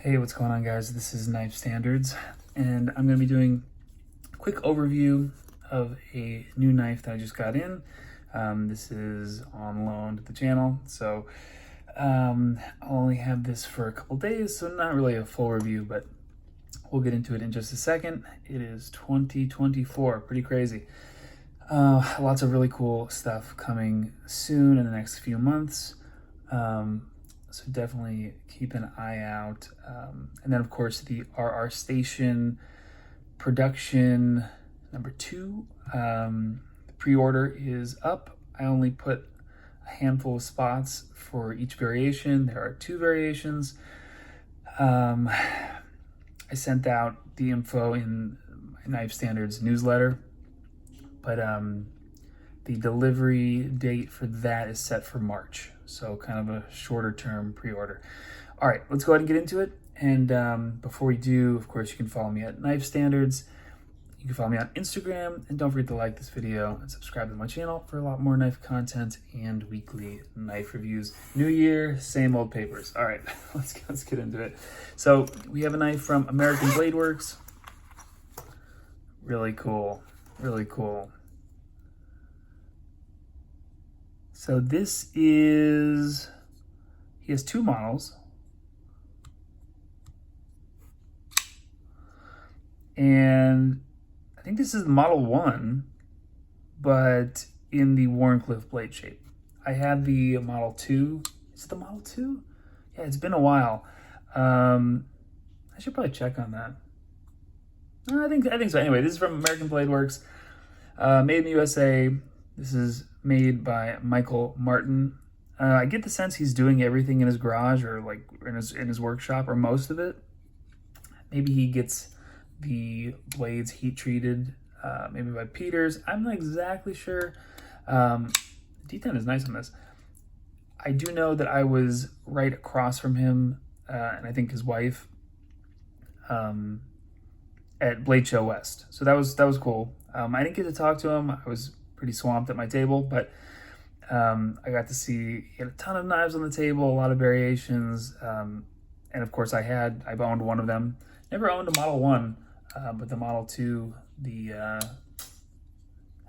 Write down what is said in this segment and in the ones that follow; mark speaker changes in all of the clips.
Speaker 1: Hey, what's going on, guys? This is Knife Standards, and I'm going to be doing a quick overview of a new knife that I just got in. This is on loan to the channel, so I'll only have this for a couple days, so not really a full review, but we'll get into it in just a second. It is 2024, pretty crazy. Lots of really cool stuff coming soon in the next few months. So definitely keep an eye out. And then, of course, the RR Station production number 2. The pre-order is up. I only put a handful of spots for each variation. There are 2 variations. I sent out the info in my Knife Standards newsletter, but the delivery date for that is set for March. So kind of a shorter term pre-order. All right, let's go ahead and get into it. And before we do, of course, you can follow me at Knife Standards. You can follow me on Instagram, and don't forget to like this video and subscribe to my channel for a lot more knife content and weekly knife reviews. New year, same old papers. All right, let's get into it. So we have a knife from American Bladeworks. Really cool, really cool. So this is, he has 2 models. And I think this is model 1, but in the Wharncliffe blade shape. I had the model 2. Is it the model 2? Yeah, it's been a while. I should probably check on that. I think so. Anyway, this is from American Bladeworks, made in the USA. This is made by Michael Martin. I get the sense he's doing everything in his garage or like in his workshop, or most of it. Maybe he gets the blades heat treated, maybe by Peters. I'm not exactly sure. D10 is nice on this. I do know that I was right across from him, and I think his wife, at Blade Show West. So that was cool. I didn't get to talk to him. I was pretty swamped at my table, but I got to see he had a ton of knives on the table, a lot of variations, and of course I owned one of them. Never owned a Model 1, but the Model 2,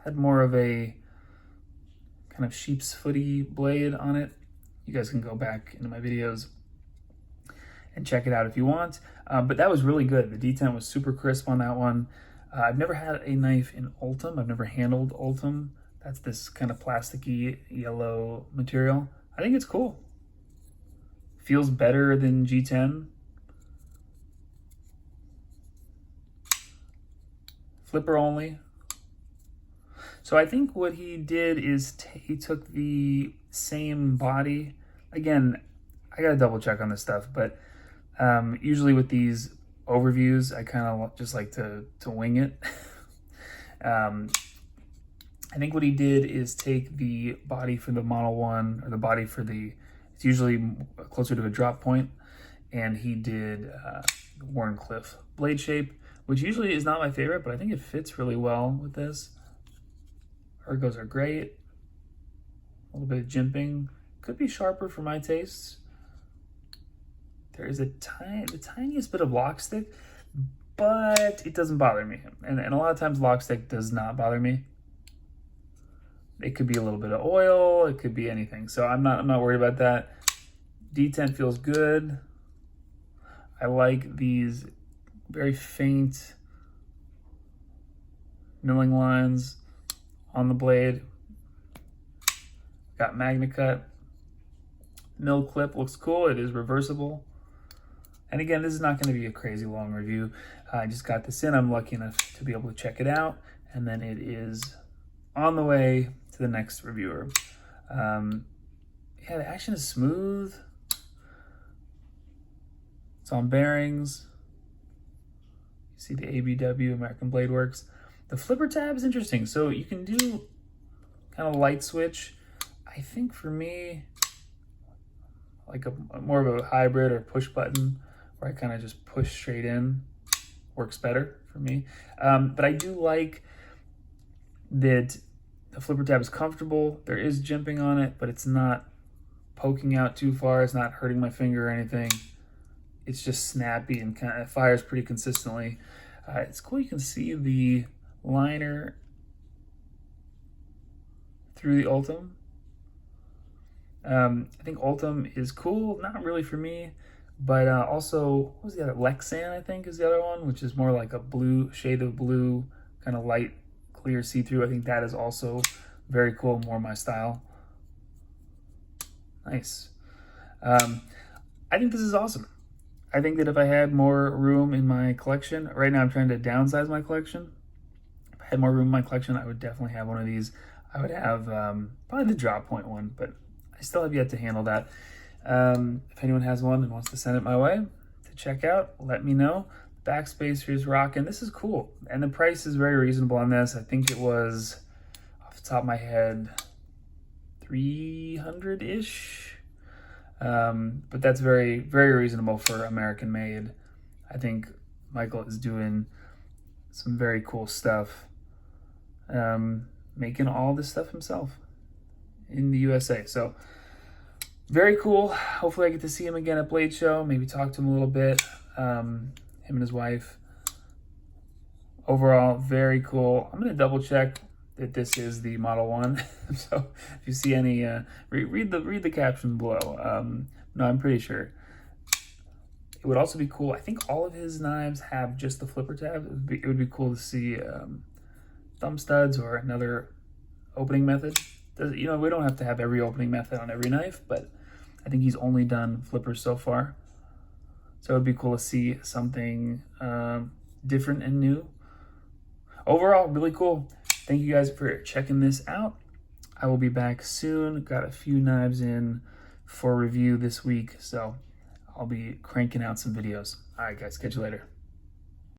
Speaker 1: had more of a kind of sheep's footy blade on it. You guys can go back into my videos and check it out if you want. But that was really good. The D10 was super crisp on that one. I've never had a knife in Ultim. I've never handled Ultim. That's this kind of plasticky yellow material. I think it's cool. Feels better than G10. Flipper only. So I think what he did is he took the same body. Again, I gotta double check on this stuff, but usually with these overviews, I kind of just like to wing it. I think what he did is take the body for the Model 1, or the body for it's usually closer to a drop point, and he did the Wharncliffe blade shape, which usually is not my favorite, but I think it fits really well with this. Ergos are great. A little bit of jimping. Could be sharper for my tastes. There is the tiniest bit of lock stick, but it doesn't bother me. And a lot of times lock stick does not bother me. It could be a little bit of oil. It could be anything. So I'm not worried about that. D10 feels good. I like these very faint milling lines on the blade. Got Magna Cut. Mill clip looks cool. It is reversible. And again, this is not going to be a crazy long review. I just got this in. I'm lucky enough to be able to check it out. And then it is on the way to the next reviewer. Yeah, the action is smooth. It's on bearings. You see the ABW, American Bladeworks. The flipper tab is interesting. So you can do kind of light switch. I think for me, like more of a hybrid or push button, where I kind of just push straight in, works better for me. But I do like that the flipper tab is comfortable. There is jimping on it, but it's not poking out too far. It's not hurting my finger or anything. it's just snappy and kind of fires pretty consistently. It's cool. You can see the liner through the Ultim. I think Ultim is cool. Not really for me, but also, what was the other? Lexan, I think, is the other one, which is more like a blue, shade of blue, kind of light, clear see-through. I think that is also very cool, more my style. Nice. I think this is awesome. I think that if I had more room in my collection, right now I'm trying to downsize my collection. If I had more room in my collection, I would definitely have one of these. I would have probably the drop point one, but I still have yet to handle that. If anyone has one and wants to send it my way to check out, let me know. Backspacer is rocking. This is cool. And the price is very reasonable on this. I think it was, off the top of my head, 300-ish. But that's very, very reasonable for American made. I think Michael is doing some very cool stuff, making all this stuff himself in the USA. So very cool. Hopefully I get to see him again at Blade Show, maybe talk to him a little bit, him and his wife. Overall, very cool. I'm going to double check that this is the Model 1. So if you see any, read the caption below. No, I'm pretty sure. It would also be cool. I think all of his knives have just the flipper tab. It would be cool to see thumb studs or another opening method. You know, we don't have to have every opening method on every knife, but I think he's only done flippers so far. So it would be cool to see something different and new. Overall, really cool. Thank you guys for checking this out. I will be back soon. Got a few knives in for review this week, so I'll be cranking out some videos. All right, guys, catch you later.